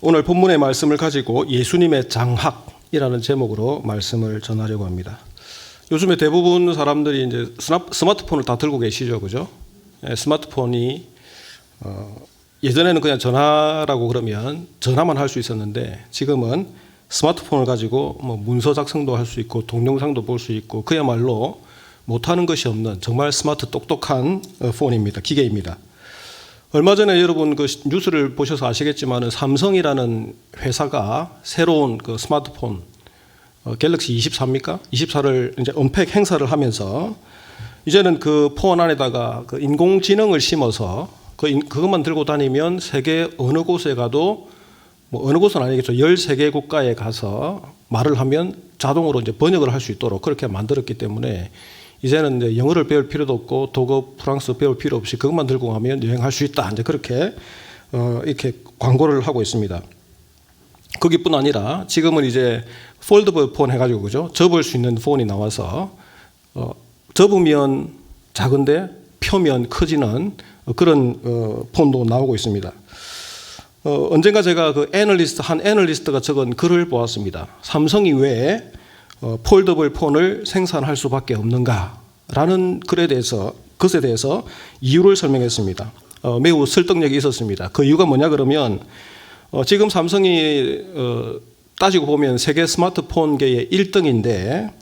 오늘 본문의 말씀을 가지고 예수님의 장학이라는 제목으로 말씀을 전하려고 합니다. 요즘에 대부분 사람들이 이제 스마트폰을 다 들고 계시죠, 그죠? 스마트폰이 예전에는 그냥 전화라고 그러면 전화만 할 수 있었는데 지금은 스마트폰을 가지고 뭐 문서 작성도 할 수 있고 동영상도 볼 수 있고 그야말로 못하는 것이 없는 정말 스마트 똑똑한 폰입니다. 기계입니다. 얼마 전에 여러분 그 뉴스를 보셔서 아시겠지만 삼성이라는 회사가 새로운 그 스마트폰 갤럭시 24입니까? 24를 이제 언팩 행사를 하면서 이제는 그 폰 안에다가 그 인공지능을 심어서 그것만 들고 다니면 세계 어느 곳에 가도 뭐 어느 곳은 아니겠죠. 13개 국가에 가서 말을 하면 자동으로 이제 번역을 할 수 있도록 그렇게 만들었기 때문에 이제는 이제 영어를 배울 필요도 없고 독어, 프랑스 배울 필요 없이 그것만 들고 가면 여행할 수 있다. 이제 그렇게 이렇게 광고를 하고 있습니다. 거기뿐 아니라 지금은 이제 폴더블 폰 해가지고 그죠? 접을 수 있는 폰이 나와서 접으면 작은데 펴면 커지는 그런 폰도 나오고 있습니다. 언젠가 제가 한 애널리스트가 적은 글을 보았습니다. 삼성이 왜 폴더블 폰을 생산할 수밖에 없는가라는 것에 대해서 이유를 설명했습니다. 매우 설득력이 있었습니다. 그 이유가 뭐냐 그러면 지금 삼성이 따지고 보면 세계 스마트폰계의 1등인데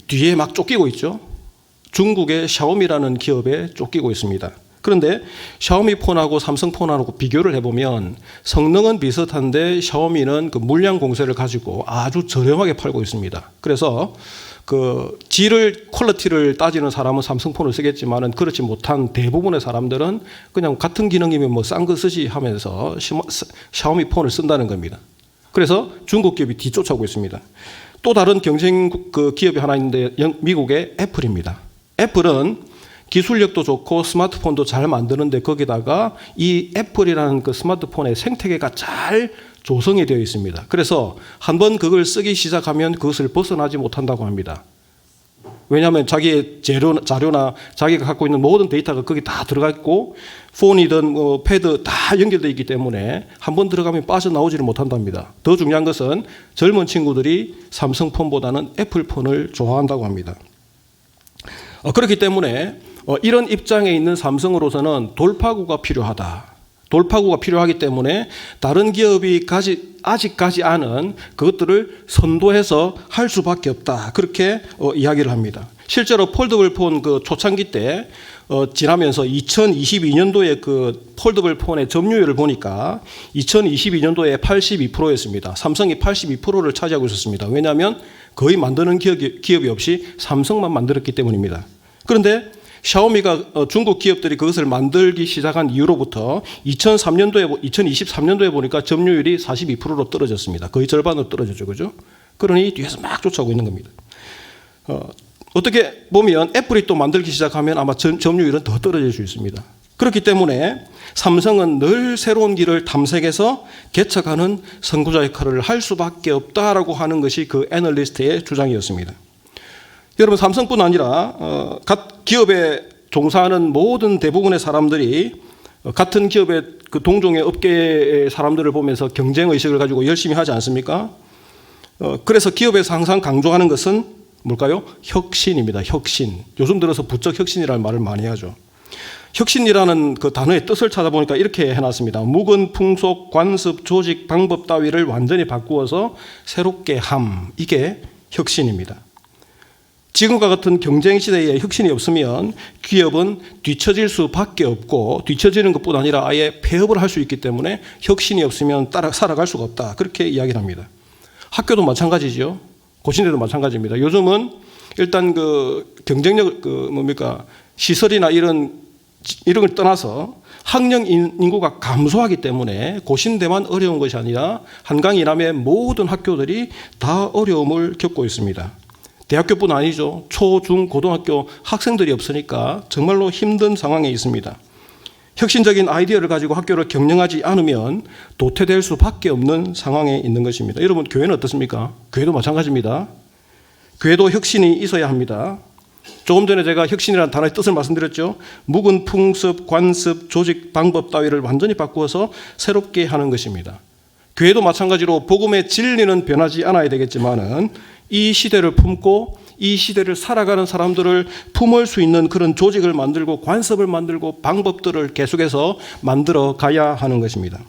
뒤에 막 쫓기고 있죠. 중국의 샤오미라는 기업에 쫓기고 있습니다. 그런데 샤오미 폰하고 삼성 폰하고 비교를 해보면 성능은 비슷한데 샤오미는 그 물량 공세를 가지고 아주 저렴하게 팔고 있습니다. 그래서 그 퀄리티를 따지는 사람은 삼성 폰을 쓰겠지만은 그렇지 못한 대부분의 사람들은 그냥 같은 기능이면 뭐 싼 거 쓰지 하면서 샤오미 폰을 쓴다는 겁니다. 그래서 중국 기업이 뒤쫓아오고 있습니다. 또 다른 경쟁 그 기업이 하나 있는데 미국의 애플입니다. 애플은 기술력도 좋고 스마트폰도 잘 만드는데 거기다가 이 애플이라는 그 스마트폰의 생태계가 잘 조성이 되어 있습니다. 그래서 한번 그걸 쓰기 시작하면 그것을 벗어나지 못한다고 합니다. 왜냐하면 자기의 자료나 자기가 갖고 있는 모든 데이터가 거기 다 들어가 있고 폰이든 패드 다 연결되어 있기 때문에 한번 들어가면 빠져나오지를 못한답니다. 더 중요한 것은 젊은 친구들이 삼성폰보다는 애플폰을 좋아한다고 합니다. 그렇기 때문에 이런 입장에 있는 삼성으로서는 돌파구가 필요하다. 돌파구가 필요하기 때문에 다른 기업이 아직 가지 않은 그것들을 선도해서 할 수밖에 없다. 그렇게 이야기를 합니다. 실제로 폴더블 폰 그 초창기 때 지나면서 2022년도에 그 폴더블 폰의 점유율을 보니까 2022년도에 82%였습니다. 삼성이 82%를 차지하고 있었습니다. 왜냐하면 거의 만드는 기업이 없이 삼성만 만들었기 때문입니다. 그런데 샤오미가 중국 기업들이 그것을 만들기 시작한 이후로부터 2023년도에 보니까 점유율이 42%로 떨어졌습니다. 거의 절반으로 떨어졌죠. 그죠? 그러니 뒤에서 막 쫓아오고 있는 겁니다. 어떻게 보면 애플이 또 만들기 시작하면 아마 점유율은 더 떨어질 수 있습니다. 그렇기 때문에 삼성은 늘 새로운 길을 탐색해서 개척하는 선구자 역할을 할 수밖에 없다라고 하는 것이 그 애널리스트의 주장이었습니다. 여러분 삼성뿐 아니라 각 기업에 종사하는 모든 대부분의 사람들이 같은 기업의 그 동종의 업계의 사람들을 보면서 경쟁 의식을 가지고 열심히 하지 않습니까? 그래서 기업에서 항상 강조하는 것은 뭘까요? 혁신입니다. 혁신. 요즘 들어서 부쩍 혁신이라는 말을 많이 하죠. 혁신이라는 그 단어의 뜻을 찾아보니까 이렇게 해놨습니다. 묵은 풍속, 관습, 조직, 방법 따위를 완전히 바꾸어서 새롭게 함. 이게 혁신입니다. 지금과 같은 경쟁 시대에 혁신이 없으면 기업은 뒤처질 수밖에 없고 뒤처지는 것뿐 아니라 아예 폐업을 할 수 있기 때문에 혁신이 없으면 살아갈 수가 없다. 그렇게 이야기를 합니다. 학교도 마찬가지죠. 고신대도 마찬가지입니다. 요즘은 일단 그 경쟁력 시설이나 이런 걸 떠나서 학령 인구가 감소하기 때문에 고신대만 어려운 것이 아니라 한강 이남의 모든 학교들이 다 어려움을 겪고 있습니다. 대학교뿐 아니죠. 초, 중, 고등학교 학생들이 없으니까 정말로 힘든 상황에 있습니다. 혁신적인 아이디어를 가지고 학교를 경영하지 않으면 도태될 수밖에 없는 상황에 있는 것입니다. 여러분 교회는 어떻습니까? 교회도 마찬가지입니다. 교회도 혁신이 있어야 합니다. 조금 전에 제가 혁신이라는 단어의 뜻을 말씀드렸죠. 묵은 풍습, 관습, 조직, 방법 따위를 완전히 바꾸어서 새롭게 하는 것입니다. 교회도 마찬가지로 복음의 진리는 변하지 않아야 되겠지만은 이 시대를 품고 이 시대를 살아가는 사람들을 품을 수 있는 그런 조직을 만들고 관습을 만들고 방법들을 계속해서 만들어 가야 하는 것입니다.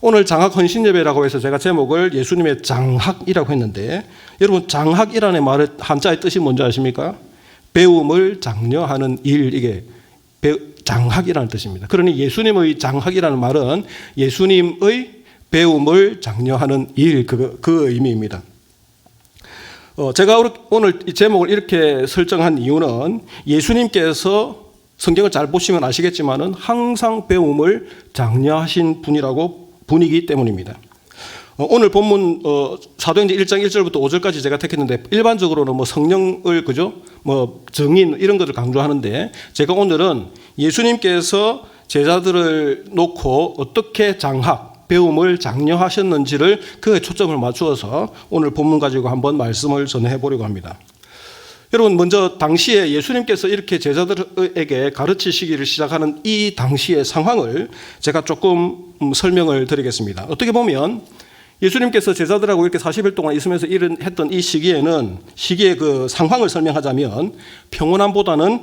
오늘 장학 헌신 예배라고 해서 제가 제목을 예수님의 장학이라고 했는데, 여러분 장학이라는 말의 한자의 뜻이 뭔지 아십니까? 배움을 장려하는 일, 이게 장학이라는 뜻입니다. 그러니 예수님의 장학이라는 말은 예수님의 배움을 장려하는 일, 그 의미입니다. 제가 오늘 이 제목을 이렇게 설정한 이유는 예수님께서 성경을 잘 보시면 아시겠지만은 항상 배움을 장려하신 분이기 때문입니다. 오늘 본문 사도행전 1장 1절부터 5절까지 제가 택했는데 일반적으로는 뭐 성령을 정인 이런 것을 강조하는데, 제가 오늘은 예수님께서 제자들을 놓고 어떻게 배움을 장려하셨는지를 그에 초점을 맞추어서 오늘 본문 가지고 한번 말씀을 전해 보려고 합니다. 여러분, 먼저 당시에 예수님께서 이렇게 제자들에게 가르치시기를 시작하는 이 당시의 상황을 제가 조금 설명을 드리겠습니다. 어떻게 보면 예수님께서 제자들하고 이렇게 40일 동안 있으면서 했던 이 시기의 그 상황을 설명하자면 평온함보다는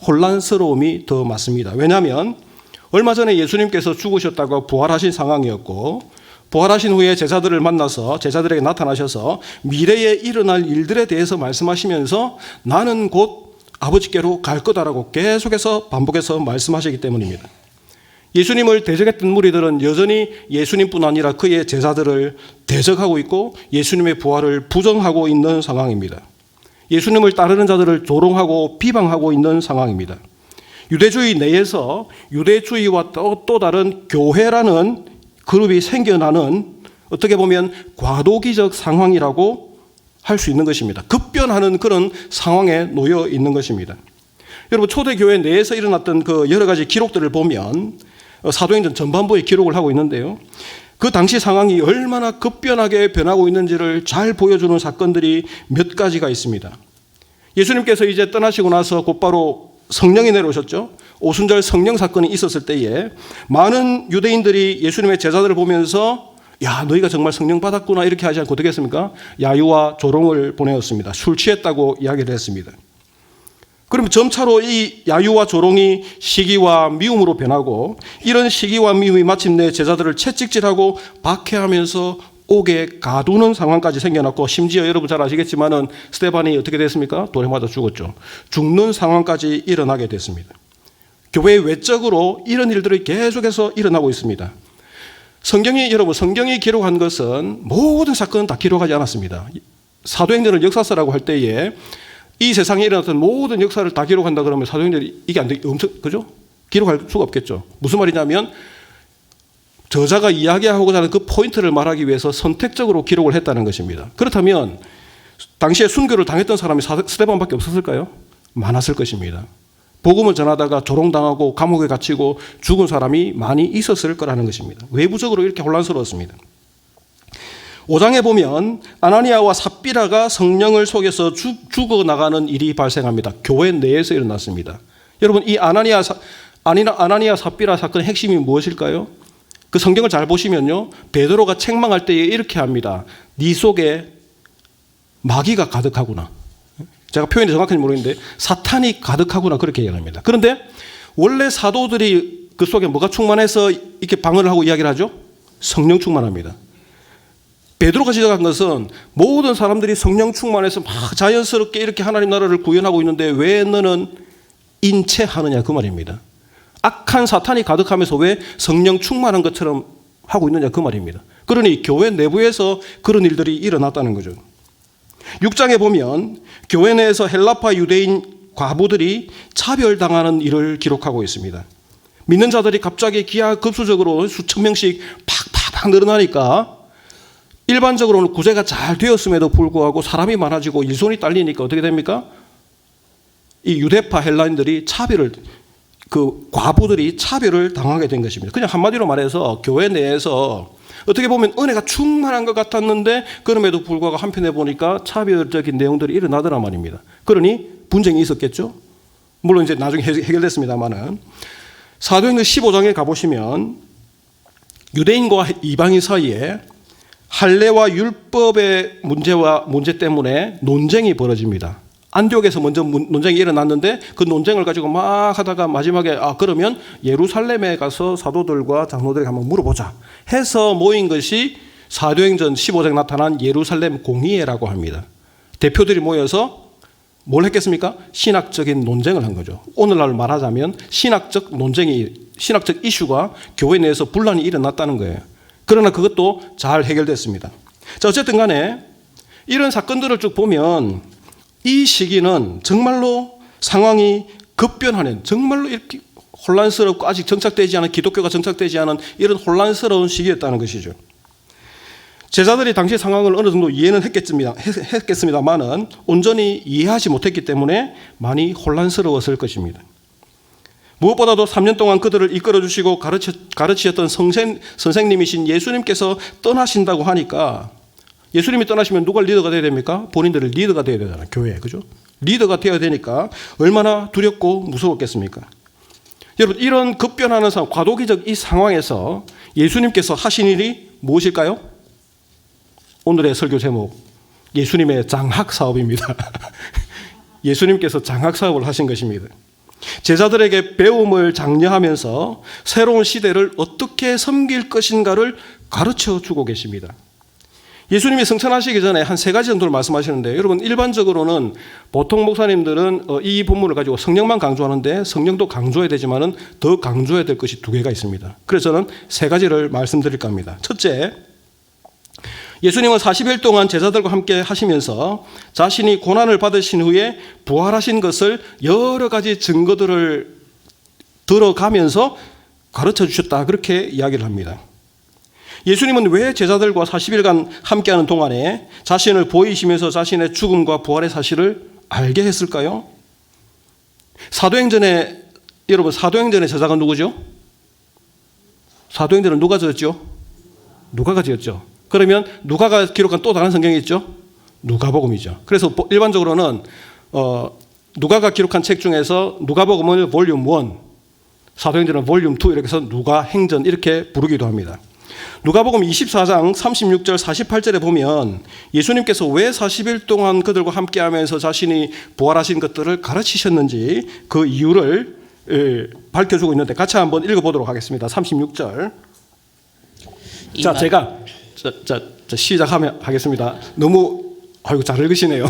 혼란스러움이 더 맞습니다. 왜냐하면 얼마 전에 예수님께서 죽으셨다가 부활하신 상황이었고, 부활하신 후에 제자들을 만나서 제자들에게 나타나셔서 미래에 일어날 일들에 대해서 말씀하시면서 나는 곧 아버지께로 갈 거다라고 계속해서 반복해서 말씀하시기 때문입니다. 예수님을 대적했던 무리들은 여전히 예수님뿐 아니라 그의 제자들을 대적하고 있고 예수님의 부활을 부정하고 있는 상황입니다. 예수님을 따르는 자들을 조롱하고 비방하고 있는 상황입니다. 유대주의 내에서 유대주의와 또 다른 교회라는 그룹이 생겨나는, 어떻게 보면 과도기적 상황이라고 할 수 있는 것입니다. 급변하는 그런 상황에 놓여 있는 것입니다. 여러분, 초대교회 내에서 일어났던 그 여러 가지 기록들을 보면 사도행전 전반부에 기록을 하고 있는데요, 그 당시 상황이 얼마나 급변하게 변하고 있는지를 잘 보여주는 사건들이 몇 가지가 있습니다. 예수님께서 이제 떠나시고 나서 곧바로 성령이 내려오셨죠. 오순절 성령 사건이 있었을 때에 많은 유대인들이 예수님의 제자들을 보면서 야, 너희가 정말 성령 받았구나 이렇게 하지 않고 어떻게 했습니까? 야유와 조롱을 보내었습니다. 술 취했다고 이야기를 했습니다. 그러면 점차로 이 야유와 조롱이 시기와 미움으로 변하고, 이런 시기와 미움이 마침내 제자들을 채찍질하고 박해하면서 옥에 가두는 상황까지 생겨났고, 심지어 여러분 잘 아시겠지만은 스데반이 어떻게 됐습니까? 돌에 맞아 죽었죠. 죽는 상황까지 일어나게 됐습니다. 교회 외적으로 이런 일들이 계속해서 일어나고 있습니다. 성경이 기록한 것은 모든 사건은 다 기록하지 않았습니다. 사도행전을 역사서라고 할 때에 이 세상에 일어났던 모든 역사를 다 기록한다 그러면 사도행전이 이게 안 돼, 그죠? 기록할 수가 없겠죠. 무슨 말이냐면 저자가 이야기하고자 하는 그 포인트를 말하기 위해서 선택적으로 기록을 했다는 것입니다. 그렇다면 당시에 순교를 당했던 사람이 스데반밖에 없었을까요? 많았을 것입니다. 복음을 전하다가 조롱당하고 감옥에 갇히고 죽은 사람이 많이 있었을 거라는 것입니다. 외부적으로 이렇게 혼란스러웠습니다. 5장에 보면 아나니아와 삽비라가 성령을 속여서 죽어나가는 일이 발생합니다. 교회 내에서 일어났습니다. 여러분, 이 아나니아 삽비라 사건의 핵심이 무엇일까요? 그 성경을 잘 보시면요, 베드로가 책망할 때에 이렇게 합니다. 네 속에 마귀가 가득하구나. 제가 표현이 정확한지 모르겠는데 사탄이 가득하구나 그렇게 이야기합니다. 그런데 원래 사도들이 그 속에 뭐가 충만해서 이렇게 방언을 하고 이야기를 하죠? 성령 충만합니다. 베드로가 지적한 것은 모든 사람들이 성령 충만해서 막 자연스럽게 이렇게 하나님 나라를 구현하고 있는데 왜 너는 인체하느냐 그 말입니다. 악한 사탄이 가득하면서 왜 성령 충만한 것처럼 하고 있느냐 그 말입니다. 그러니 교회 내부에서 그런 일들이 일어났다는 거죠. 6장에 보면 교회 내에서 헬라파 유대인 과부들이 차별당하는 일을 기록하고 있습니다. 믿는 자들이 갑자기 기하급수적으로 수천 명씩 팍팍팍 늘어나니까 일반적으로는 구제가 잘 되었음에도 불구하고 사람이 많아지고 일손이 딸리니까 어떻게 됩니까? 이 유대파 헬라인들이 과부들이 차별을 당하게 된 것입니다. 그냥 한마디로 말해서 교회 내에서 어떻게 보면 은혜가 충만한 것 같았는데 그럼에도 불구하고 한편에 보니까 차별적인 내용들이 일어나더란 말입니다. 그러니 분쟁이 있었겠죠. 물론 이제 나중에 해결됐습니다만은 사도행전 15장에 가보시면 유대인과 이방인 사이에 할례와 율법의 문제 때문에 논쟁이 벌어집니다. 안디옥에서 먼저 논쟁이 일어났는데 그 논쟁을 가지고 막 하다가 마지막에 그러면 예루살렘에 가서 사도들과 장로들에게 한번 물어보자 해서 모인 것이 사도행전 15장에 나타난 예루살렘 공의회라고 합니다. 대표들이 모여서 뭘 했겠습니까? 신학적인 논쟁을 한 거죠. 오늘날 말하자면 신학적 이슈가 교회 내에서 분란이 일어났다는 거예요. 그러나 그것도 잘 해결됐습니다. 자, 어쨌든 간에 이런 사건들을 쭉 보면 이 시기는 정말로 상황이 급변하는, 정말로 이렇게 혼란스럽고 아직 정착되지 않은, 기독교가 정착되지 않은 이런 혼란스러운 시기였다는 것이죠. 제자들이 당시 상황을 어느 정도 이해는 했겠습니다만은 온전히 이해하지 못했기 때문에 많이 혼란스러웠을 것입니다. 무엇보다도 3년 동안 그들을 이끌어 주시고 가르치셨던 선생님이신 예수님께서 떠나신다고 하니까, 예수님이 떠나시면 누가 리더가 되어야 됩니까? 본인들이 리더가 되어야 되잖아요. 교회, 그죠? 리더가 되어야 되니까 얼마나 두렵고 무서웠겠습니까? 여러분, 이런 급변하는 상황, 과도기적 이 상황에서 예수님께서 하신 일이 무엇일까요? 오늘의 설교 제목, 예수님의 장학 사업입니다. 예수님께서 장학 사업을 하신 것입니다. 제자들에게 배움을 장려하면서 새로운 시대를 어떻게 섬길 것인가를 가르쳐 주고 계십니다. 예수님이 승천하시기 전에 한 3가지 정도를 말씀하시는데, 여러분 일반적으로는 보통 목사님들은 이 본문을 가지고 성령만 강조하는데 성령도 강조해야 되지만은 더 강조해야 될 것이 2개가 있습니다. 그래서 저는 3가지를 말씀드릴까 합니다. 첫째, 예수님은 40일 동안 제자들과 함께 하시면서 자신이 고난을 받으신 후에 부활하신 것을 여러 가지 증거들을 들어가면서 가르쳐 주셨다, 그렇게 이야기를 합니다. 예수님은 왜 제자들과 40일간 함께하는 동안에 자신을 보이시면서 자신의 죽음과 부활의 사실을 알게 했을까요? 여러분 사도행전의 저자가 누구죠? 사도행전을 누가 지었죠? 누가가 지었죠. 그러면 누가가 기록한 또 다른 성경이 있죠? 누가복음이죠. 그래서 일반적으로는 누가가 기록한 책 중에서 누가복음을 볼륨 1, 사도행전은 볼륨 2 이렇게 해서 누가행전 이렇게 부르기도 합니다. 누가복음 24장 36절 48절에 보면 예수님께서 왜 40일 동안 그들과 함께하면서 자신이 부활하신 것들을 가르치셨는지 그 이유를 밝혀주고 있는데 같이 한번 읽어보도록 하겠습니다. 36절. 자, 제가 시작하겠습니다. 너무 잘 읽으시네요.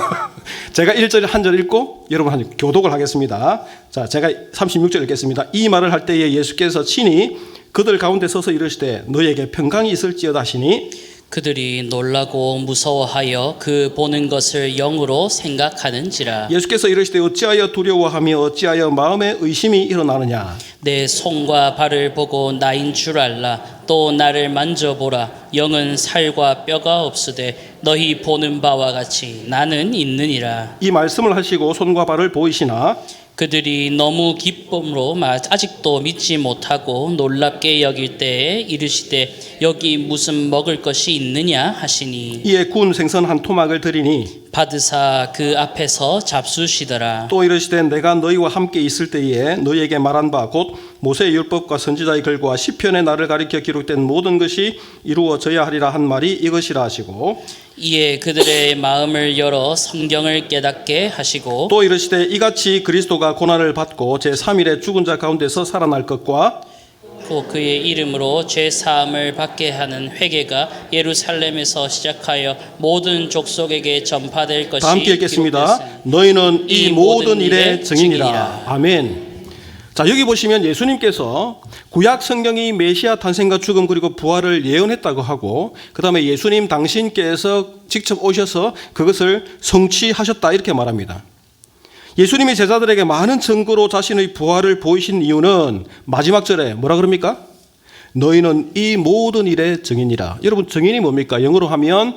제가 1절 한 절 읽고 여러분 한 교독을 하겠습니다. 자, 제가 36절 읽겠습니다. 이 말을 할 때에 예수께서 친히 그들 가운데 서서 이르시되 너희에게 평강이 있을지어다 하시니 그들이 놀라고 무서워하여 그 보는 것을 영으로 생각하는지라. 예수께서 이르시되 어찌하여 두려워하며 어찌하여 마음에 의심이 일어나느냐. 내 손과 발을 보고 나인 줄 알라. 또 나를 만져보라. 영은 살과 뼈가 없으되 너희 보는 바와 같이 나는 있느니라. 이 말씀을 하시고 손과 발을 보이시나 그들이 너무 기쁨으로 아직도 믿지 못하고 놀랍게 여길 때에 이르시되 여기 무슨 먹을 것이 있느냐 하시니 이에 구운 생선 한 토막을 드리니 받으사 그 앞에서 잡수시더라. 또 이르시되 내가 너희와 함께 있을 때에 너희에게 말한 바 곧 모세의 율법과 선지자의 글과 시편에 나를 가리켜 기록된 모든 것이 이루어져야 하리라 한 말이 이것이라 하시고 이에 그들의 마음을 열어 성경을 깨닫게 하시고 또 이르시되 이같이 그리스도가 고난을 받고 제3일에 죽은 자 가운데서 살아날 것과 또 그의 이름으로 죄 사함을 받게 하는 회개가 예루살렘에서 시작하여 모든 족속에게 전파될 것이 다 함께 읽겠습니다. 너희는 이 모든 일의 증인이라. 아멘. 자, 여기 보시면 예수님께서 구약 성경이 메시아 탄생과 죽음 그리고 부활을 예언했다고 하고 그 다음에 예수님 당신께서 직접 오셔서 그것을 성취하셨다 이렇게 말합니다. 예수님이 제자들에게 많은 증거로 자신의 부활을 보이신 이유는 마지막 절에 뭐라 그럽니까? 너희는 이 모든 일의 증인이라. 여러분 증인이 뭡니까? 영어로 하면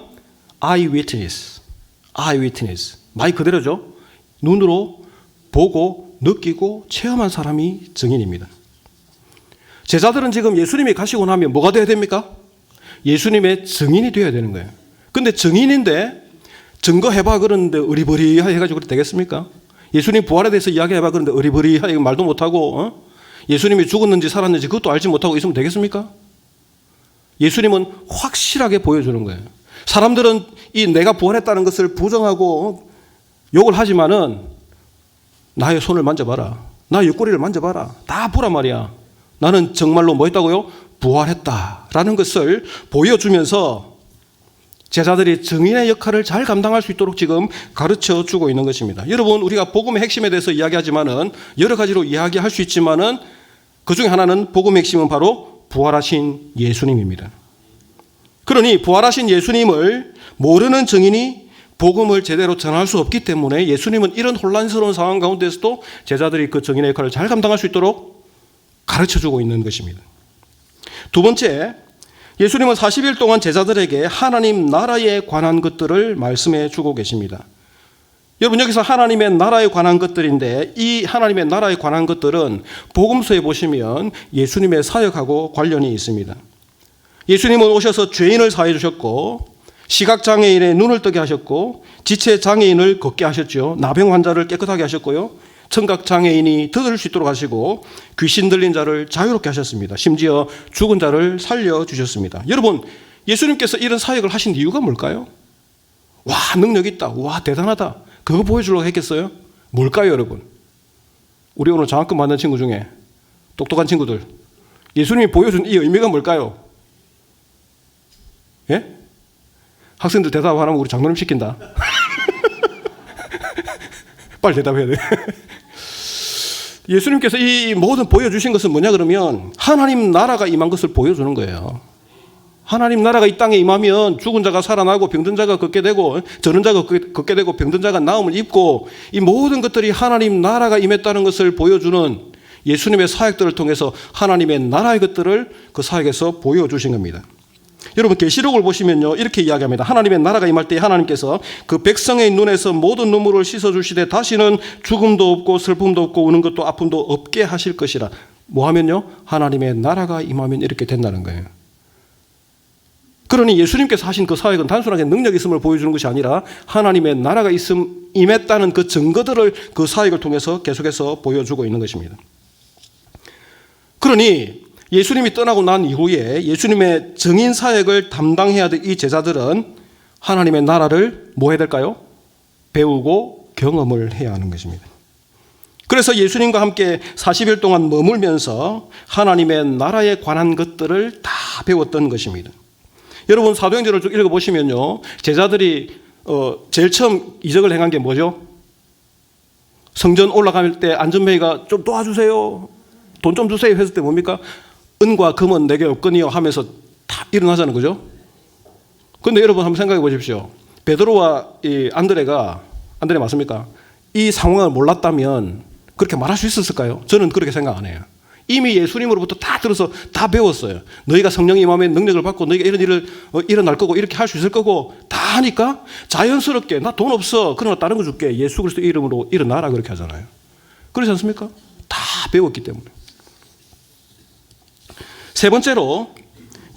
eyewitness. eyewitness. 말 그대로죠. 눈으로 보고 느끼고 체험한 사람이 증인입니다. 제자들은 지금 예수님이 가시고 나면 뭐가 돼야 됩니까? 예수님의 증인이 되어야 되는 거예요. 근데 증인인데 증거해봐 그러는데 어리버리하게 해가지고 되겠습니까? 예수님 부활에 대해서 이야기해봐 그러는데 어리버리하게 말도 못하고 예수님이 죽었는지 살았는지 그것도 알지 못하고 있으면 되겠습니까? 예수님은 확실하게 보여주는 거예요. 사람들은 이 내가 부활했다는 것을 부정하고 욕을 하지만은 나의 손을 만져봐라. 나의 옆구리를 만져봐라. 다 보란 말이야. 나는 정말로 뭐 했다고요? 부활했다라는 것을 보여주면서 제자들이 증인의 역할을 잘 감당할 수 있도록 지금 가르쳐 주고 있는 것입니다. 여러분, 우리가 복음의 핵심에 대해서 이야기하지만은 여러 가지로 이야기할 수 있지만은 그 중에 하나는 복음의 핵심은 바로 부활하신 예수님입니다. 그러니 부활하신 예수님을 모르는 증인이 복음을 제대로 전할 수 없기 때문에 예수님은 이런 혼란스러운 상황 가운데서도 제자들이 그 증인의 역할을 잘 감당할 수 있도록 가르쳐 주고 있는 것입니다. 두 번째, 예수님은 40일 동안 제자들에게 하나님 나라에 관한 것들을 말씀해 주고 계십니다. 여러분, 여기서 하나님의 나라에 관한 것들인데 이 하나님의 나라에 관한 것들은 복음서에 보시면 예수님의 사역하고 관련이 있습니다. 예수님은 오셔서 죄인을 사해 주셨고 시각장애인의 눈을 뜨게 하셨고 지체장애인을 걷게 하셨죠. 나병 환자를 깨끗하게 하셨고요. 청각장애인이 들을 수 있도록 하시고 귀신 들린 자를 자유롭게 하셨습니다. 심지어 죽은 자를 살려주셨습니다. 여러분, 예수님께서 이런 사역을 하신 이유가 뭘까요? 와, 능력 있다. 와, 대단하다. 그거 보여주려고 했겠어요? 뭘까요, 여러분? 우리 오늘 장학금 받는 친구 중에 똑똑한 친구들, 예수님이 보여준 이 의미가 뭘까요? 예? 학생들 대답 안 하면 우리 장로님 시킨다. 빨리 대답해야 돼. 예수님께서 이 모든 보여주신 것은 뭐냐 그러면 하나님 나라가 임한 것을 보여주는 거예요. 하나님 나라가 이 땅에 임하면 죽은 자가 살아나고 병든 자가 걷게 되고 저는 자가 걷게 되고 병든 자가 나음을 입고 이 모든 것들이 하나님 나라가 임했다는 것을 보여주는 예수님의 사역들을 통해서 하나님의 나라의 것들을 그 사역에서 보여주신 겁니다. 여러분, 계시록을 보시면요 이렇게 이야기합니다. 하나님의 나라가 임할 때 하나님께서 그 백성의 눈에서 모든 눈물을 씻어주시되 다시는 죽음도 없고 슬픔도 없고 우는 것도 아픔도 없게 하실 것이라. 뭐 하면요? 하나님의 나라가 임하면 이렇게 된다는 거예요. 그러니 예수님께서 하신 그 사역은 단순하게 능력이 있음을 보여주는 것이 아니라 하나님의 나라가 임했다는 그 증거들을 그 사역을 통해서 계속해서 보여주고 있는 것입니다. 그러니 예수님이 떠나고 난 이후에 예수님의 증인 사역을 담당해야 될 이 제자들은 하나님의 나라를 뭐 해야 될까요? 배우고 경험을 해야 하는 것입니다. 그래서 예수님과 함께 40일 동안 머물면서 하나님의 나라에 관한 것들을 다 배웠던 것입니다. 여러분, 사도행전을 쭉 읽어보시면요 제자들이 제일 처음 이적을 행한 게 뭐죠? 성전 올라갈 때 안전뱅이가 좀 도와주세요, 돈 좀 주세요 했을 때 뭡니까? 은과 금은 내게 없거니요 하면서 다 일어나자는 거죠. 그런데 여러분 한번 생각해 보십시오. 베드로와 이 안드레 맞습니까? 이 상황을 몰랐다면 그렇게 말할 수 있었을까요? 저는 그렇게 생각 안 해요. 이미 예수님으로부터 다 들어서 다 배웠어요. 너희가 성령이 임하면 능력을 받고 너희가 이런 일을 일어날 거고 이렇게 할 수 있을 거고 다 하니까 자연스럽게 나 돈 없어 그러나 다른 거 줄게 예수 그리스도 이름으로 일어나라 그렇게 하잖아요. 그렇지 않습니까? 다 배웠기 때문에. 세 번째로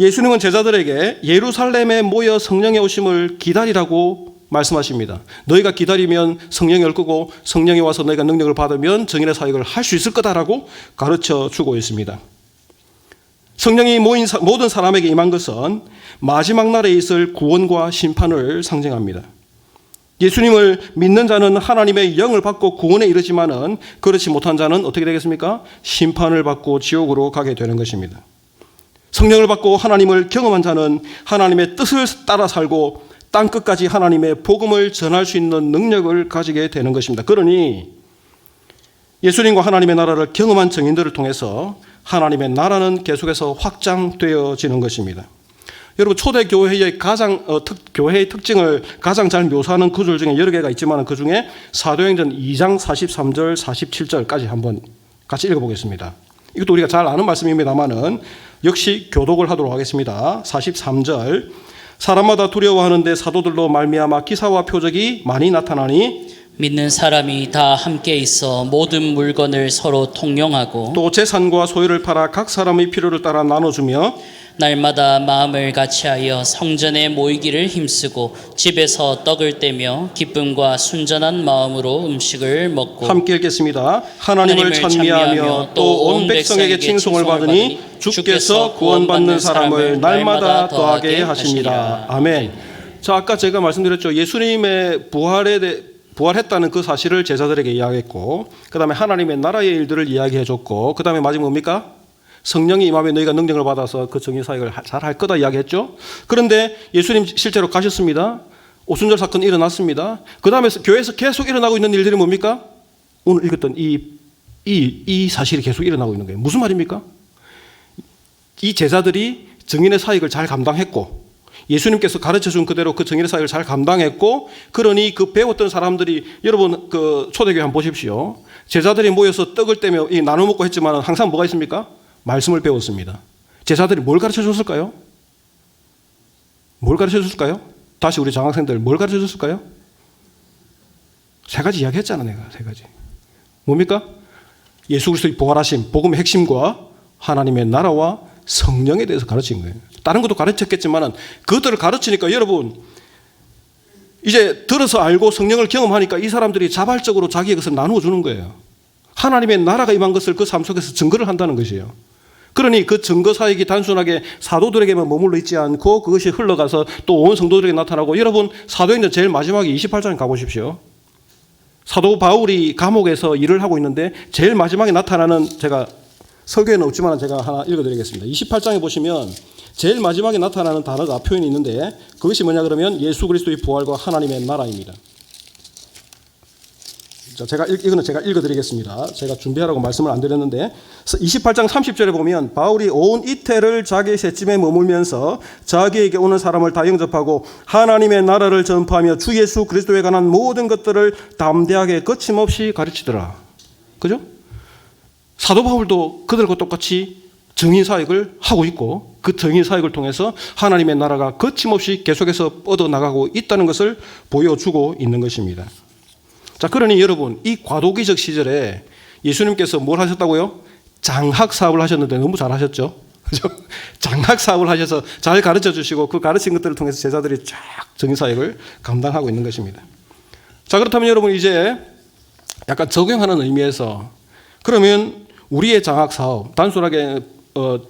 예수님은 제자들에게 예루살렘에 모여 성령의 오심을 기다리라고 말씀하십니다. 너희가 기다리면 성령이 올 거고 성령이 와서 너희가 능력을 받으면 증인의 사역을 할 수 있을 거다라고 가르쳐 주고 있습니다. 성령이 모인 모든 사람에게 임한 것은 마지막 날에 있을 구원과 심판을 상징합니다. 예수님을 믿는 자는 하나님의 영을 받고 구원에 이르지만은 그렇지 못한 자는 어떻게 되겠습니까? 심판을 받고 지옥으로 가게 되는 것입니다. 성령을 받고 하나님을 경험한 자는 하나님의 뜻을 따라 살고 땅 끝까지 하나님의 복음을 전할 수 있는 능력을 가지게 되는 것입니다. 그러니 예수님과 하나님의 나라를 경험한 증인들을 통해서 하나님의 나라는 계속해서 확장되어지는 것입니다. 여러분, 초대교회의 교회의 특징을 가장 잘 묘사하는 구절 중에 여러 개가 있지만 그 중에 사도행전 2장 43절 47절까지 한번 같이 읽어보겠습니다. 이것도 우리가 잘 아는 말씀입니다만은 역시 교독을 하도록 하겠습니다. 43절 사람마다 두려워하는데 사도들로 말미암아 기사와 표적이 많이 나타나니 믿는 사람이 다 함께 있어 모든 물건을 서로 통용하고 또 재산과 소유를 팔아 각 사람의 필요를 따라 나눠주며 날마다 마음을 같이하여 성전에 모이기를 힘쓰고 집에서 떡을 떼며 기쁨과 순전한 마음으로 음식을 먹고 함께 읽겠습니다. 하나님을 찬미하며 또 온 백성에게 칭송을 받으니 주께서 구원받는 사람을 날마다 더하게 하십니다. 아멘. 자, 아까 제가 말씀드렸죠. 예수님의 부활했다는 그 사실을 제자들에게 이야기했고, 그 다음에 하나님의 나라의 일들을 이야기해줬고, 그 다음에 마지막 뭡니까? 성령이 임하면 너희가 능력을 받아서 그 정의 사역을 잘 할 거다 이야기했죠. 그런데 예수님 실제로 가셨습니다. 오순절 사건이 일어났습니다. 그 다음에 교회에서 계속 일어나고 있는 일들이 뭡니까? 오늘 읽었던 이 사실이 계속 일어나고 있는 거예요. 무슨 말입니까? 이 제자들이 증인의 사역을 잘 감당했고, 예수님께서 가르쳐준 그대로 그 증인의 사역을 잘 감당했고, 그러니 그 배웠던 사람들이, 여러분 그 초대교회 한번 보십시오. 제자들이 모여서 떡을 떼며 나눠 먹고 했지만 항상 뭐가 있습니까? 말씀을 배웠습니다. 제자들이 뭘 가르쳐 줬을까요? 뭘 가르쳐 줬을까요? 다시 우리 장학생들 뭘 가르쳐 줬을까요? 세 가지 이야기했잖아, 내가 세 가지. 뭡니까? 예수 그리스도의 부활하심, 복음의 핵심과 하나님의 나라와 성령에 대해서 가르친 거예요. 다른 것도 가르쳤겠지만 그것들을 가르치니까 여러분 이제 들어서 알고 성령을 경험하니까 이 사람들이 자발적으로 자기의 것을 나누어 주는 거예요. 하나님의 나라가 임한 것을 그 삶 속에서 증거를 한다는 것이에요. 그러니 그 증거 사역이 단순하게 사도들에게만 머물러 있지 않고 그것이 흘러가서 또 온 성도들에게 나타나고, 여러분 사도행전 제일 마지막에 28장에 가보십시오. 사도 바울이 감옥에서 일을 하고 있는데 제일 마지막에 나타나는, 제가 설교에는 없지만 제가 하나 읽어드리겠습니다. 28장에 보시면 제일 마지막에 나타나는 단어가 표현이 있는데 그것이 뭐냐 그러면 예수 그리스도의 부활과 하나님의 나라입니다. 자, 이거는 제가 읽어드리겠습니다. 제가 준비하라고 말씀을 안 드렸는데 28장 30절에 보면 바울이 온 이태를 자기의 셋집에 머물면서 자기에게 오는 사람을 다 영접하고 하나님의 나라를 전파하며 주 예수 그리스도에 관한 모든 것들을 담대하게 거침없이 가르치더라. 그죠? 사도 바울도 그들과 똑같이 증인 사역을 하고 있고 그 증인 사역을 통해서 하나님의 나라가 거침없이 계속해서 뻗어나가고 있다는 것을 보여주고 있는 것입니다. 자, 그러니 여러분 이 과도기적 시절에 예수님께서 뭘 하셨다고요? 장학 사업을 하셨는데 너무 잘하셨죠? 그죠? 장학 사업을 하셔서 잘 가르쳐 주시고 그 가르친 것들을 통해서 제자들이 쫙 증인 사역을 감당하고 있는 것입니다. 자, 그렇다면 여러분 이제 약간 적용하는 의미에서 그러면 우리의 장학 사업, 단순하게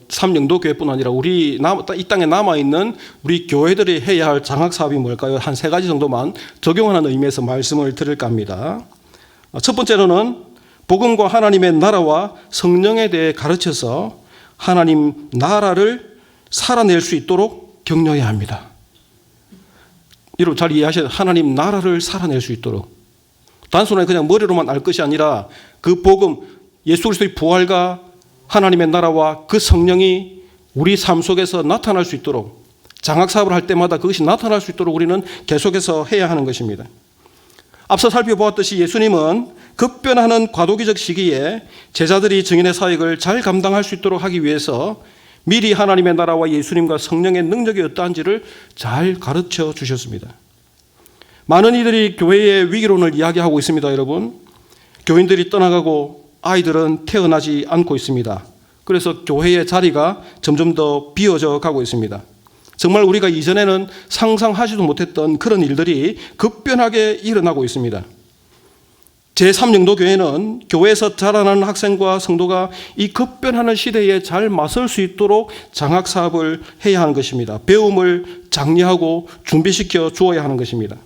삼영도 교회뿐 아니라 우리 이 땅에 남아있는 우리 교회들이 해야 할 장학 사업이 뭘까요? 한 세 가지 정도만 적용하는 의미에서 말씀을 드릴까 합니다. 첫 번째로는 복음과 하나님의 나라와 성령에 대해 가르쳐서 하나님 나라를 살아낼 수 있도록 격려해야 합니다. 여러분 잘 이해하셔야 돼요. 하나님 나라를 살아낼 수 있도록. 단순하게 그냥 머리로만 알 것이 아니라 그 복음, 예수 그리스도의 부활과 하나님의 나라와 그 성령이 우리 삶 속에서 나타날 수 있도록, 장학 사업을 할 때마다 그것이 나타날 수 있도록 우리는 계속해서 해야 하는 것입니다. 앞서 살펴보았듯이 예수님은 급변하는 과도기적 시기에 제자들이 증인의 사역을 잘 감당할 수 있도록 하기 위해서 미리 하나님의 나라와 예수님과 성령의 능력이 어떠한지를 잘 가르쳐 주셨습니다. 많은 이들이 교회의 위기론을 이야기하고 있습니다. 여러분, 교인들이 떠나가고 아이들은 태어나지 않고 있습니다. 그래서 교회의 자리가 점점 더 비어져 가고 있습니다. 정말 우리가 이전에는 상상하지도 못했던 그런 일들이 급변하게 일어나고 있습니다. 제3영도 교회는 교회에서 자라나는 학생과 성도가 이 급변하는 시대에 잘 맞설 수 있도록 장학 사업을 해야 하는 것입니다. 배움을 장려하고 준비시켜 주어야 하는 것입니다.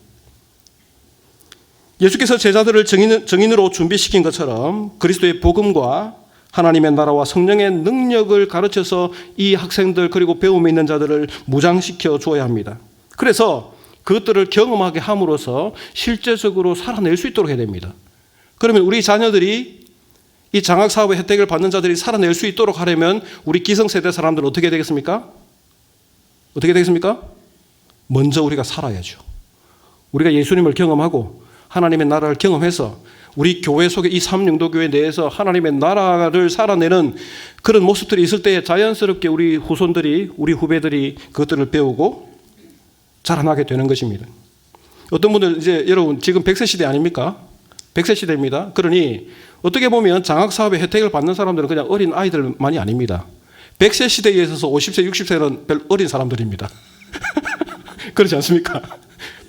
예수께서 제자들을 증인으로 준비시킨 것처럼 그리스도의 복음과 하나님의 나라와 성령의 능력을 가르쳐서 이 학생들 그리고 배움에 있는 자들을 무장시켜 주어야 합니다. 그래서 그것들을 경험하게 함으로써 실제적으로 살아낼 수 있도록 해야 됩니다. 그러면 우리 자녀들이 이 장학사업의 혜택을 받는 자들이 살아낼 수 있도록 하려면 우리 기성세대 사람들은 어떻게 되겠습니까? 어떻게 되겠습니까? 먼저 우리가 살아야죠. 우리가 예수님을 경험하고 하나님의 나라를 경험해서 우리 교회 속에 이 삼영도교회 내에서 하나님의 나라를 살아내는 그런 모습들이 있을 때 자연스럽게 우리 후손들이, 우리 후배들이 그것들을 배우고 자라나게 되는 것입니다. 어떤 분들 이제 여러분 지금 100세 시대 아닙니까? 100세 시대입니다. 그러니 어떻게 보면 장학사업의 혜택을 받는 사람들은 그냥 어린 아이들만이 아닙니다. 100세 시대에 있어서 50세, 60세는 별 어린 사람들입니다. 그렇지 않습니까?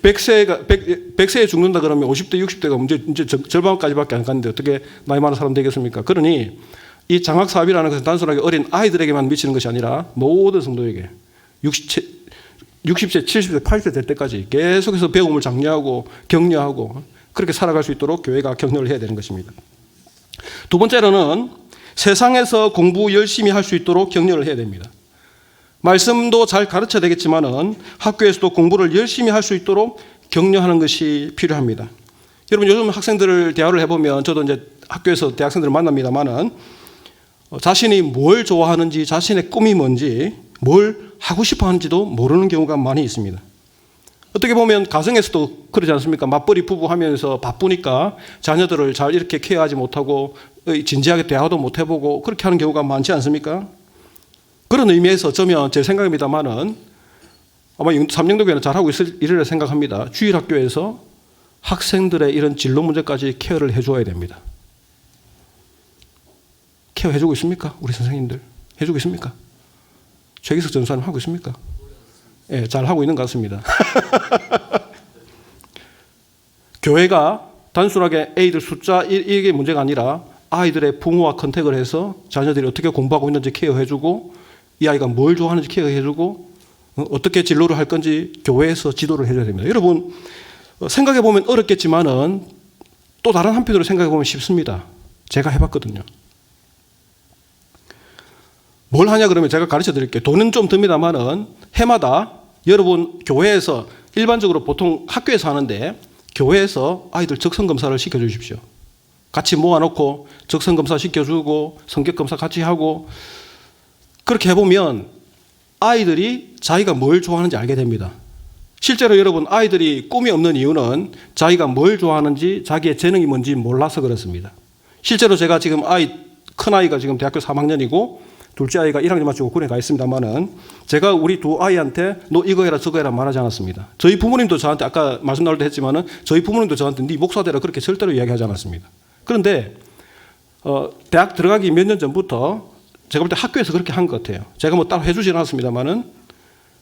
100세에 죽는다 그러면 50대, 60대가 이제 절반까지밖에 안 갔는데 어떻게 나이 많은 사람 되겠습니까? 그러니 이 장학사업이라는 것은 단순하게 어린 아이들에게만 미치는 것이 아니라 모든 성도에게 60세, 70세, 80세 될 때까지 계속해서 배움을 장려하고 격려하고 그렇게 살아갈 수 있도록 교회가 격려를 해야 되는 것입니다. 두 번째로는 세상에서 공부 열심히 할 수 있도록 격려를 해야 됩니다. 말씀도 잘 가르쳐야 되겠지만은 학교에서도 공부를 열심히 할 수 있도록 격려하는 것이 필요합니다. 여러분 요즘 학생들을 대화를 해보면 저도 이제 학교에서 대학생들을 만납니다만은 자신이 뭘 좋아하는지 자신의 꿈이 뭔지 뭘 하고 싶어 하는지도 모르는 경우가 많이 있습니다. 어떻게 보면 가정에서도 그러지 않습니까? 맞벌이 부부 하면서 바쁘니까 자녀들을 잘 이렇게 케어하지 못하고 진지하게 대화도 못 해보고 그렇게 하는 경우가 많지 않습니까? 그런 의미에서 어쩌면 제 생각입니다만은 아마 삼령도교회는 잘하고 있으리라 생각합니다. 주일학교에서 학생들의 이런 진로 문제까지 케어를 해줘야 됩니다. 케어해주고 있습니까? 우리 선생님들 해주고 있습니까? 최기석 전사님 하고 있습니까? 예, 잘 하고 있는 것 같습니다. 교회가 단순하게 애들 숫자 이게 문제가 아니라 아이들의 부모와 컨택을 해서 자녀들이 어떻게 공부하고 있는지 케어해주고 이 아이가 뭘 좋아하는지 케어해주고 어떻게 진로를 할 건지 교회에서 지도를 해줘야 됩니다. 여러분 생각해보면 어렵겠지만은 또 다른 한편으로 생각해보면 쉽습니다. 제가 해봤거든요. 뭘 하냐 그러면 제가 가르쳐 드릴게요. 돈은 좀 듭니다만은 해마다 여러분 교회에서 일반적으로 보통 학교에서 하는데 교회에서 아이들 적성검사를 시켜주십시오. 같이 모아놓고 적성검사 시켜주고 성격검사 같이 하고 그렇게 해보면 아이들이 자기가 뭘 좋아하는지 알게 됩니다. 실제로 여러분 아이들이 꿈이 없는 이유는 자기가 뭘 좋아하는지 자기의 재능이 뭔지 몰라서 그렇습니다. 실제로 제가 지금 큰아이가 지금 대학교 3학년이고 둘째 아이가 1학년 마치고 군에 가 있습니다만은 제가 우리 두 아이한테 너 이거 해라 저거 해라 말하지 않았습니다. 저희 부모님도 저한테 아까 말씀 나올 때 했지만은 저희 부모님도 저한테 네 목사 되라 그렇게 절대로 이야기하지 않았습니다. 그런데 대학 들어가기 몇 년 전부터 제가 볼 때 학교에서 그렇게 한 것 같아요. 제가 뭐 따로 해주지는 않았습니다만은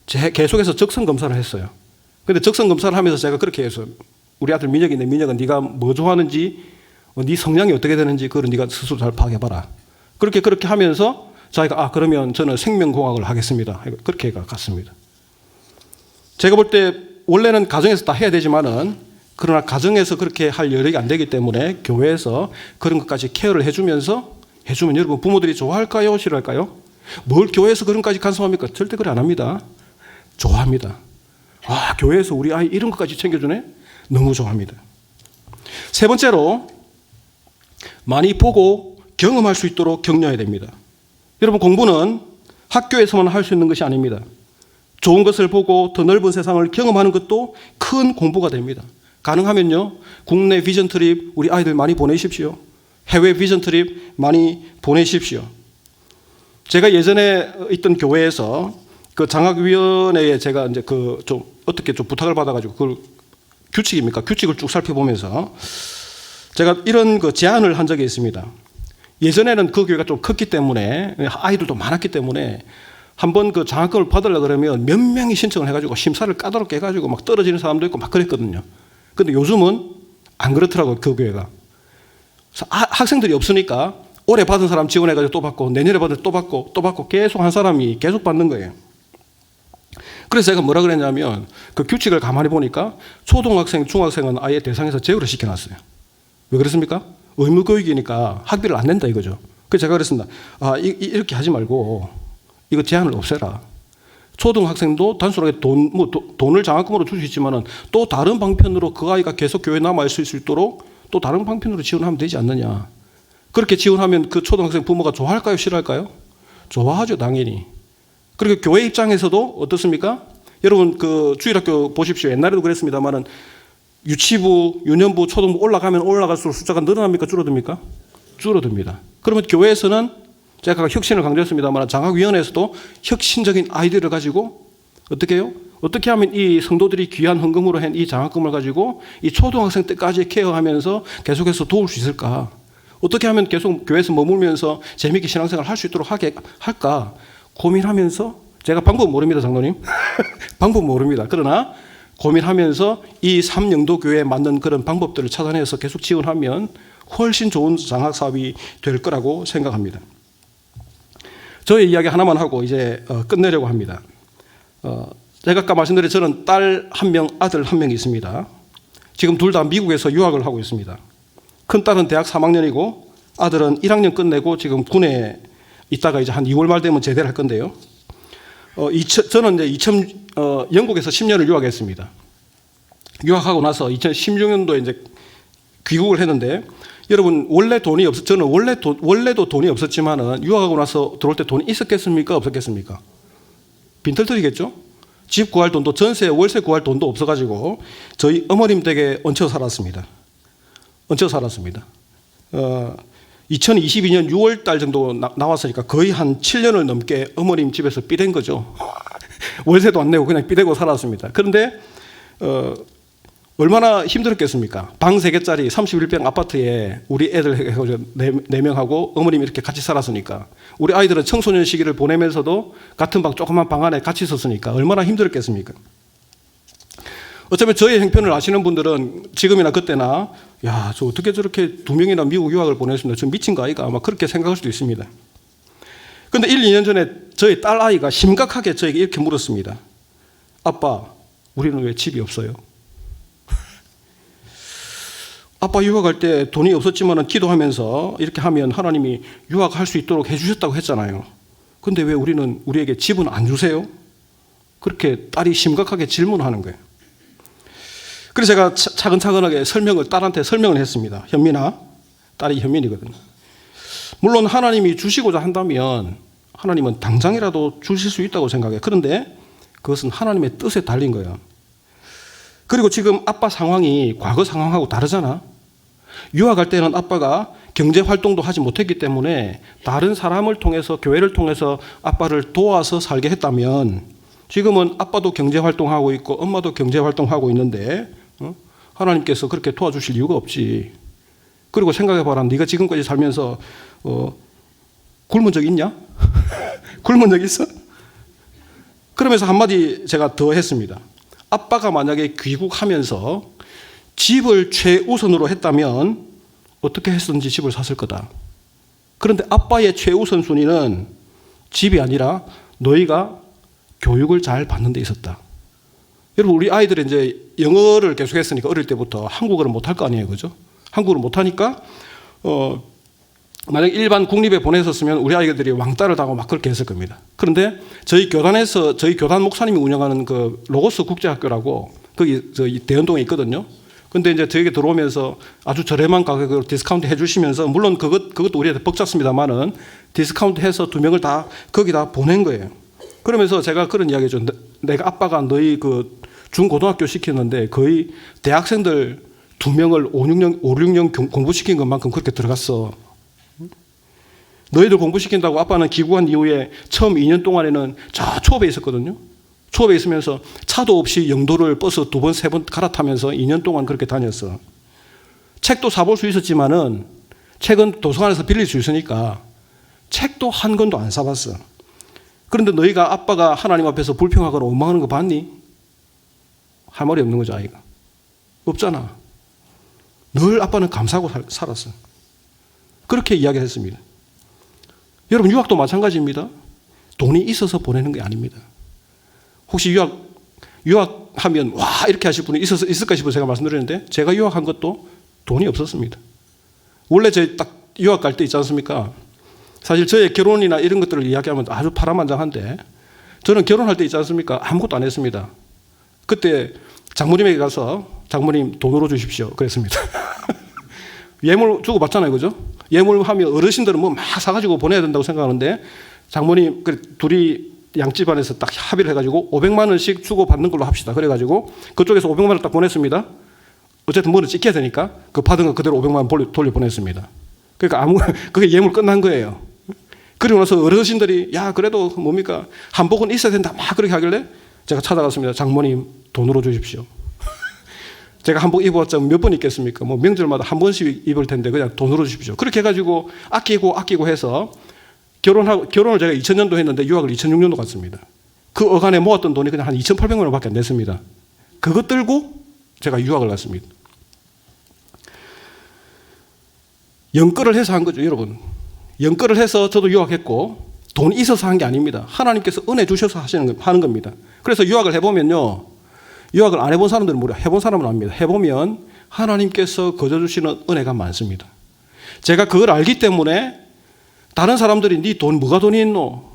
계속해서 적성 검사를 했어요. 근데 적성 검사를 하면서 제가 그렇게 해서 우리 아들 민혁인데 민혁은 네가 뭐 좋아하는지 네 성향이 어떻게 되는지 그걸 네가 스스로 잘 파악해봐라. 그렇게 하면서 자기가 그러면 저는 생명공학을 하겠습니다. 그렇게 갔습니다. 제가 볼 때 원래는 가정에서 다 해야 되지만은 그러나 가정에서 그렇게 할 여력이 안 되기 때문에 교회에서 그런 것까지 케어를 해주면 여러분 부모들이 좋아할까요? 싫어할까요? 뭘 교회에서 그런 것까지 간섭합니까? 절대 그래 안 합니다. 좋아합니다. 교회에서 우리 아이 이런 것까지 챙겨주네? 너무 좋아합니다. 세 번째로 많이 보고 경험할 수 있도록 격려해야 됩니다. 여러분 공부는 학교에서만 할 수 있는 것이 아닙니다. 좋은 것을 보고 더 넓은 세상을 경험하는 것도 큰 공부가 됩니다. 가능하면요 국내 비전 트립 우리 아이들 많이 보내십시오. 해외 비전 트립 많이 보내십시오. 제가 예전에 있던 교회에서 그 장학위원회에 제가 이제 좀 어떻게 좀 부탁을 받아가지고 그걸 규칙입니까? 규칙을 쭉 살펴보면서 제가 이런 제안을 한 적이 있습니다. 예전에는 그 교회가 좀 컸기 때문에 아이들도 많았기 때문에 한번 그 장학금을 받으려고 그러면 몇 명이 신청을 해가지고 심사를 까다롭게 해가지고 막 떨어지는 사람도 있고 막 그랬거든요. 근데 요즘은 안 그렇더라고요, 그 교회가. 학생들이 없으니까 올해 받은 사람 지원해가지고 또 받고 내년에 받을 또 받고 계속 한 사람이 계속 받는 거예요. 그래서 제가 뭐라 그랬냐면 그 규칙을 가만히 보니까 초등학생, 중학생은 아예 대상에서 제외를 시켜놨어요. 왜 그렇습니까? 의무교육이니까 학비를 안 낸다 이거죠. 그래서 제가 그랬습니다. 이렇게 하지 말고 이거 제한을 없애라. 초등학생도 단순하게 돈을 장학금으로 줄 수 있지만은 또 다른 방편으로 그 아이가 계속 교회에 남아있을 수 있도록 또 다른 방편으로 지원하면 되지 않느냐. 그렇게 지원하면 그 초등학생 부모가 좋아할까요? 싫어할까요? 좋아하죠, 당연히. 그리고 교회 입장에서도 어떻습니까? 여러분 그 주일학교 보십시오. 옛날에도 그랬습니다만은 유치부, 유년부, 초등부 올라가면 올라갈수록 숫자가 늘어납니까? 줄어듭니까? 줄어듭니다. 그러면 교회에서는 제가 혁신을 강조했습니다만 장학위원회에서도 혁신적인 아이디어를 가지고 어떻게 해요? 어떻게 하면 이 성도들이 귀한 헌금으로 한 이 장학금을 가지고 이 초등학생 때까지 케어하면서 계속해서 도울 수 있을까? 어떻게 하면 계속 교회에서 머물면서 재미있게 신앙생활을 할 수 있도록 하게 할까? 고민하면서, 제가 방법 모릅니다, 장로님. 방법 모릅니다. 그러나 고민하면서 이 3영도 교회에 맞는 그런 방법들을 찾아내서 계속 지원하면 훨씬 좋은 장학 사업이 될 거라고 생각합니다. 저의 이야기 하나만 하고 이제 끝내려고 합니다. 제가 아까 말씀드린 저는 딸 1명, 아들 1명이 있습니다. 지금 둘 다 미국에서 유학을 하고 있습니다. 큰 딸은 대학 3학년이고 아들은 1학년 끝내고 지금 군에 있다가 이제 한 2월 말 되면 제대를 할 건데요. 저는 이제 영국에서 10년을 유학했습니다. 유학하고 나서 2016년도에 이제 귀국을 했는데, 여러분 원래 돈이 저는 원래도 돈이 없었지만은 유학하고 나서 들어올 때 돈이 있었겠습니까? 없었겠습니까? 빈털터리겠죠? 집 구할 돈도, 전세, 월세 구할 돈도 없어가지고 저희 어머님 댁에 얹혀 살았습니다. 2022년 6월 달 정도 나왔으니까 거의 한 7년을 넘게 어머님 집에서 삐댄 거죠. 월세도 안 내고 그냥 삐대고 살았습니다. 그런데 얼마나 힘들었겠습니까? 방 3개짜리 31평 아파트에 우리 애들 해가지고 4명하고 어머님이 이렇게 같이 살았으니까, 우리 아이들은 청소년 시기를 보내면서도 같은 방, 조그만 방 안에 같이 있었으니까 얼마나 힘들었겠습니까? 어쩌면 저의 형편을 아시는 분들은 지금이나 그때나, 야, 저 어떻게 저렇게 2명이나 미국 유학을 보냈습니다. 저 미친 거 아이가? 아마 그렇게 생각할 수도 있습니다. 그런데 1, 2년 전에 저희 딸 아이가 심각하게 저에게 이렇게 물었습니다. 아빠, 우리는 왜 집이 없어요? 아빠 유학할 때 돈이 없었지만 기도하면서 이렇게 하면 하나님이 유학할 수 있도록 해주셨다고 했잖아요. 근데 왜 우리에게 집은 안 주세요? 그렇게 딸이 심각하게 질문하는 거예요. 그래서 제가 차근차근하게 딸한테 설명을 했습니다. 현민아, 딸이 현민이거든요. 물론 하나님이 주시고자 한다면 하나님은 당장이라도 주실 수 있다고 생각해요. 그런데 그것은 하나님의 뜻에 달린 거예요. 그리고 지금 아빠 상황이 과거 상황하고 다르잖아. 유학할 때는 아빠가 경제 활동도 하지 못했기 때문에 다른 사람을 통해서, 교회를 통해서 아빠를 도와서 살게 했다면, 지금은 아빠도 경제 활동하고 있고 엄마도 경제 활동하고 있는데 하나님께서 그렇게 도와주실 이유가 없지. 그리고 생각해봐라. 네가 지금까지 살면서 굶은 적 있냐? 굶은 적 있어? 그러면서 한마디 제가 더 했습니다. 아빠가 만약에 귀국하면서 집을 최우선으로 했다면 어떻게 했든지 집을 샀을 거다. 그런데 아빠의 최우선 순위는 집이 아니라 너희가 교육을 잘 받는 데 있었다. 여러분, 우리 아이들은 이제 영어를 계속했으니까 어릴 때부터 한국어를 못할 거 아니에요, 그죠? 한국어를 못하니까 만약 일반 국립에 보냈었으면 우리 아이들이 왕따를 당하고 막 그렇게 했을 겁니다. 그런데 저희 교단 목사님이 운영하는 그 로고스 국제학교라고 거기 저희 대연동에 있거든요. 근데 이제 저에게 들어오면서 아주 저렴한 가격으로 디스카운트 해주시면서, 물론 그것도 우리한테 벅찼습니다만은 디스카운트 해서 2명을 다 거기다 보낸 거예요. 그러면서 제가 그런 이야기죠. 내가 아빠가 너희 그 중고등학교 시켰는데 거의 대학생들 2명을 5, 6년 공부시킨 것만큼 그렇게 들어갔어. 너희들 공부시킨다고 아빠는 귀국한 이후에 처음 2년 동안에는 저 초업에 있었거든요. 초업에 있으면서 차도 없이 영도를 버스 2번, 3번 갈아타면서 2년 동안 그렇게 다녔어. 책도 사볼 수 있었지만은 책은 도서관에서 빌릴 수 있으니까 책도 한 권도 안 사봤어. 그런데 너희가 아빠가 하나님 앞에서 불평하거나 원망하는 거 봤니? 할 말이 없는 거죠, 아이가. 없잖아. 늘 아빠는 감사하고 살았어. 그렇게 이야기했습니다. 여러분, 유학도 마찬가지입니다. 돈이 있어서 보내는 게 아닙니다. 혹시 유학하면 와 이렇게 하실 분이 있을까 싶어서 제가 말씀드렸는데, 제가 유학한 것도 돈이 없었습니다. 원래 저희 딱 유학 갈 때 있지 않습니까? 사실 저의 결혼이나 이런 것들을 이야기하면 아주 파란만장한데, 저는 결혼할 때 있지 않습니까? 아무것도 안 했습니다. 그때 장모님에게 가서 장모님 돈으로 주십시오 그랬습니다. 예물 주고 받잖아요, 그죠? 예물 하면 어르신들은 뭐 막 사가지고 보내야 된다고 생각하는데, 장모님 둘이 양집안에서 딱 합의를 해가지고 500만 원씩 주고 받는 걸로 합시다. 그래가지고 그쪽에서 500만 원 딱 보냈습니다. 어쨌든 뭐는 찍혀야 되니까 그 받은 거 그대로 500만 원 돌려 보냈습니다. 그러니까 그게 예물 끝난 거예요. 그리고 나서 어르신들이 야 그래도 뭡니까 한복은 있어야 된다 막 그렇게 하길래 제가 찾아갔습니다. 장모님 돈으로 주십시오. 제가 한복 입어봤자 몇 번 입겠습니까? 뭐 명절마다 한 번씩 입을 텐데 그냥 돈으로 주십시오. 그렇게 해가지고 아끼고 해서 결혼을 제가 2000년도 했는데 유학을 2006년도 갔습니다. 그 어간에 모았던 돈이 그냥 한 2,800만 원밖에 안 됐습니다. 그것 들고 제가 유학을 갔습니다. 연끌을 해서 한 거죠, 여러분. 연끌을 해서 저도 유학했고 돈 있어서 한 게 아닙니다. 하나님께서 은혜 주셔서 하는 겁니다. 그래서 유학을 해보면요, 유학을 안 해본 사람들은 모르요, 해본 사람은 압니다. 해보면 하나님께서 거저주시는 은혜가 많습니다. 제가 그걸 알기 때문에 다른 사람들이 네 돈 뭐가 돈이 있노?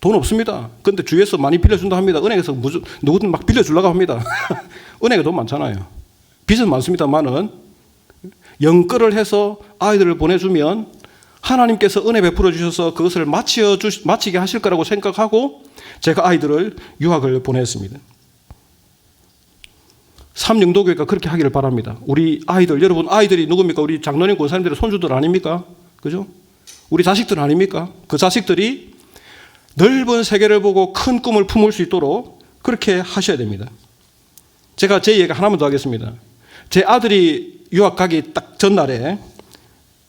돈 없습니다. 근데 주위에서 많이 빌려준다 합니다. 은행에서 누구든 막 빌려주려고 합니다. 은행에 돈 많잖아요. 빚은 많습니다만은 연끌을 해서 아이들을 보내주면 하나님께서 은혜 베풀어 주셔서 그것을 마치게 하실 거라고 생각하고 제가 아이들을 유학을 보냈습니다. 삼영도교회가 그렇게 하기를 바랍니다. 우리 아이들, 여러분 아이들이 누굽니까? 우리 장로님 권사님들의 손주들 아닙니까? 그죠? 우리 자식들 아닙니까? 그 자식들이 넓은 세계를 보고 큰 꿈을 품을 수 있도록 그렇게 하셔야 됩니다. 제가 제 얘기 하나만 더 하겠습니다. 제 아들이 유학 가기 딱 전날에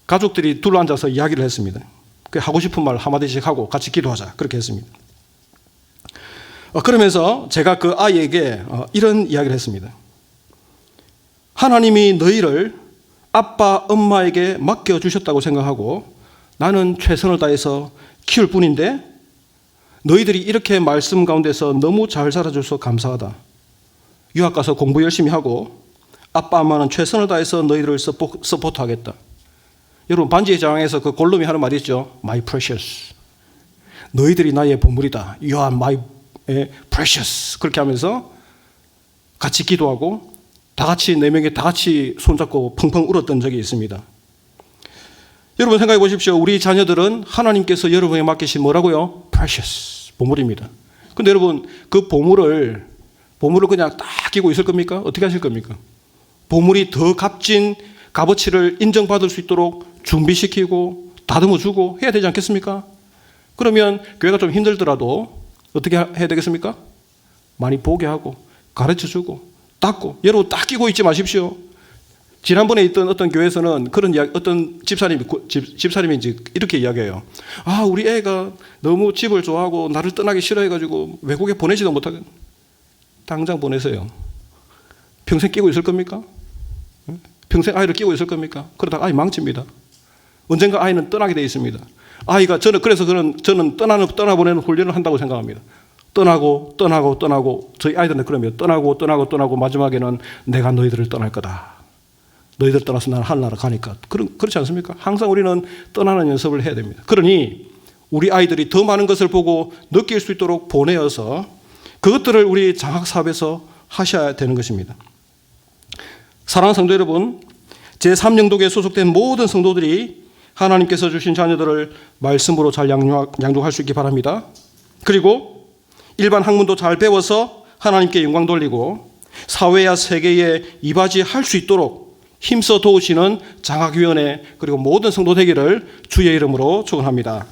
가족들이 둘러앉아서 이야기를 했습니다. 그 하고 싶은 말 한마디씩 하고 같이 기도하자. 그렇게 했습니다. 그러면서 제가 그 아이에게 이런 이야기를 했습니다. 하나님이 너희를 아빠, 엄마에게 맡겨주셨다고 생각하고 나는 최선을 다해서 키울 뿐인데 너희들이 이렇게 말씀 가운데서 너무 잘 살아줘서 감사하다. 유학 가서 공부 열심히 하고 아빠, 엄마는 최선을 다해서 너희들을 서포트하겠다. 여러분 반지의 제왕에서 그 골룸이 하는 말이 있죠. My precious. 너희들이 나의 보물이다. You are my precious. 그렇게 하면서 같이 기도하고 다 같이 4명이 다 같이 손잡고 펑펑 울었던 적이 있습니다. 여러분 생각해 보십시오. 우리 자녀들은 하나님께서 여러분에게 맡기신 뭐라고요? precious. 보물입니다. 근데 여러분 그 보물을 그냥 딱 끼고 있을 겁니까? 어떻게 하실 겁니까? 보물이 더 값진 값어치를 인정받을 수 있도록 준비시키고 다듬어주고 해야 되지 않겠습니까? 그러면 교회가 좀 힘들더라도 어떻게 해야 되겠습니까? 많이 보게 하고 가르쳐주고 닦고. 여러분 딱 끼고 있지 마십시오. 지난번에 있던 어떤 교회에서는 그런 이야기, 어떤 집사님이 이제 이렇게 이야기해요. 아, 우리 애가 너무 집을 좋아하고 나를 떠나기 싫어해가지고 외국에 보내지도 못하게. 당장 보내세요. 평생 끼고 있을 겁니까? 평생 아이를 끼고 있을 겁니까? 그러다가 아이 망칩니다. 언젠가 아이는 떠나게 돼 있습니다. 아이가 저는 떠나보내는 훈련을 한다고 생각합니다. 떠나고 저희 아이들은 그러면 떠나고 마지막에는 내가 너희들을 떠날 거다. 너희들 떠나서 나는 하늘나라 가니까. 그렇지 않습니까? 항상 우리는 떠나는 연습을 해야 됩니다. 그러니 우리 아이들이 더 많은 것을 보고 느낄 수 있도록 보내어서 그것들을 우리 장학사업에서 하셔야 되는 것입니다. 사랑하는 성도 여러분, 제3영도교에 소속된 모든 성도들이 하나님께서 주신 자녀들을 말씀으로 잘 양육할 수 있기 바랍니다. 그리고 일반 학문도 잘 배워서 하나님께 영광 돌리고 사회와 세계에 이바지할 수 있도록 힘써 도우시는 장학위원회 그리고 모든 성도 되기를 주의 이름으로 축원합니다.